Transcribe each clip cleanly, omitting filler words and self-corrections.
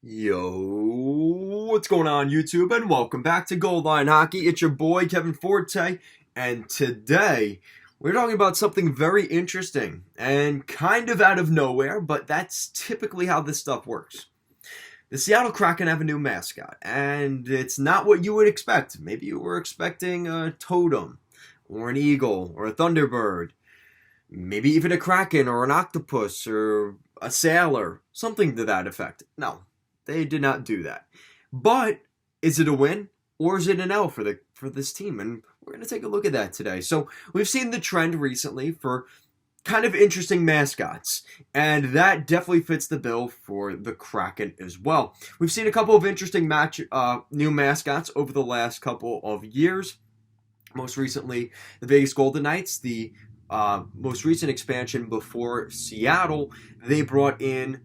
Yo, what's going on YouTube, and welcome back to Gold Line Hockey. It's your boy Kevin Forte, and today we're talking about something very interesting and kind of out of nowhere, but that's typically how this stuff works. The Seattle Kraken have a new mascot, and it's not what you would expect. Maybe you were expecting a totem, or an eagle, or a thunderbird, maybe even a kraken, or an octopus, or a sailor, something to that effect. No. They did not do that. But is it a win or is it an L for this team? And we're going to take a look at that today. So we've seen the trend recently for kind of interesting mascots, and that definitely fits the bill for the Kraken as well. We've seen a couple of interesting new mascots over the last couple of years. Most recently, the Vegas Golden Knights, the most recent expansion before Seattle, they brought in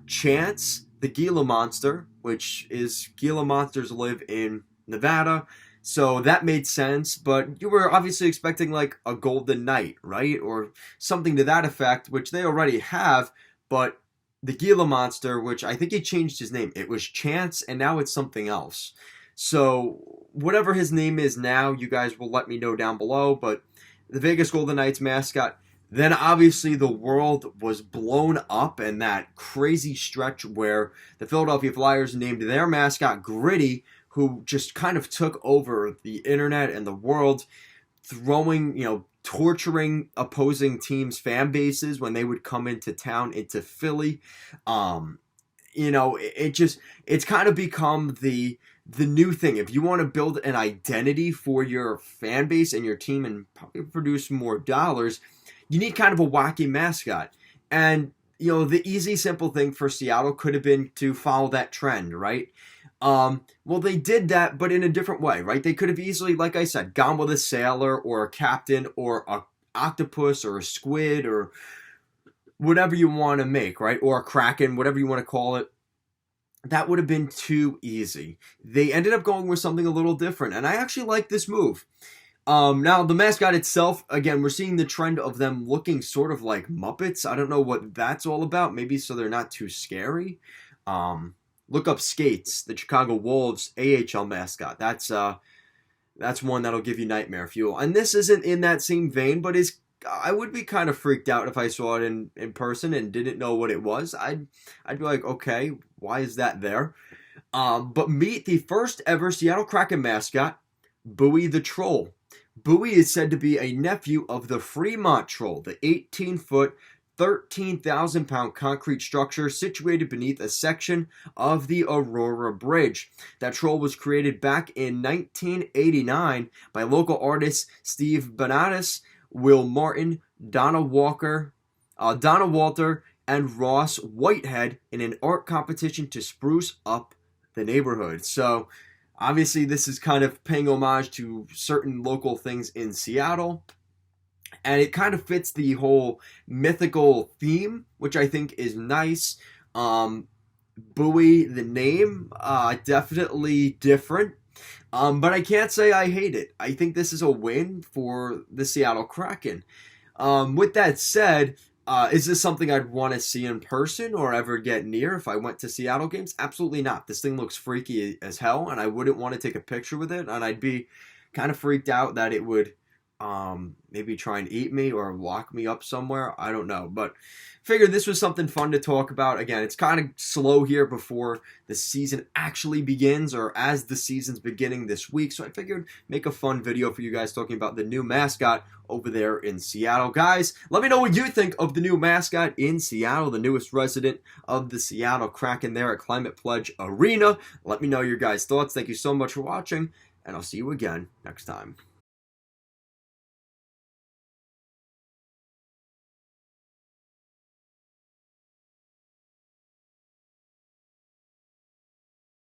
Chance, the Gila Monster, which is Gila Monsters live in Nevada, so that made sense, but you were obviously expecting like a Golden Knight, right? Or something to that effect, which they already have, but the Gila Monster, which I think he changed his name, it was Chance, and now it's something else. So whatever his name is now, you guys will let me know down below, but the Vegas Golden Knights mascot. Then obviously the world was blown up in that crazy stretch where the Philadelphia Flyers named their mascot Gritty, who just kind of took over the internet and the world, torturing opposing teams' fan bases when they would come into town, into Philly. It's kind of become the new thing. If you want to build an identity for your fan base and your team and probably produce more dollars, you need kind of a wacky mascot. And, the easy, simple thing for Seattle could have been to follow that trend, right? Well, they did that, but in a different way, right? They could have easily, like I said, gone with a sailor or a captain or a octopus or a squid or whatever you want to make, right? Or a kraken, whatever you want to call it. That would have been too easy. They ended up going with something a little different, and I actually like this move. Now, the mascot itself, again, we're seeing the trend of them looking sort of like Muppets. I don't know what that's all about. Maybe so they're not too scary. Look up Skates, the Chicago Wolves AHL mascot. That's one that'll give you nightmare fuel. And this isn't in that same vein, but I would be kind of freaked out if I saw it in person and didn't know what it was. I'd be like, okay, why is that there? But meet the first ever Seattle Kraken mascot, Buoy the Troll. Buoy is said to be a nephew of the Fremont Troll, the 18-foot, 13,000-pound concrete structure situated beneath a section of the Aurora Bridge. That troll was created back in 1989 by local artists Steve Bonatis, Will Martin, Donna Walter, and Ross Whitehead in an art competition to spruce up the neighborhood. So, obviously, this is kind of paying homage to certain local things in Seattle. And it kind of fits the whole mythical theme, which I think is nice. Buoy, the name, definitely different. But I can't say I hate it. I think this is a win for the Seattle Kraken. With that said, is this something I'd want to see in person or ever get near if I went to Seattle games? Absolutely not. This thing looks freaky as hell, and I wouldn't want to take a picture with it, and I'd be kind of freaked out that it would maybe try and eat me or lock me up somewhere. I don't know, but figured this was something fun to talk about. Again, it's kind of slow here before the season actually begins, or as the season's beginning this week, so I figured make a fun video for you guys talking about the new mascot over there in Seattle. Guys, let me know what you think of the new mascot in Seattle, the newest resident of the Seattle Kraken there at Climate Pledge Arena. Let me know your guys' thoughts. Thank you so much for watching, and I'll see you again next time.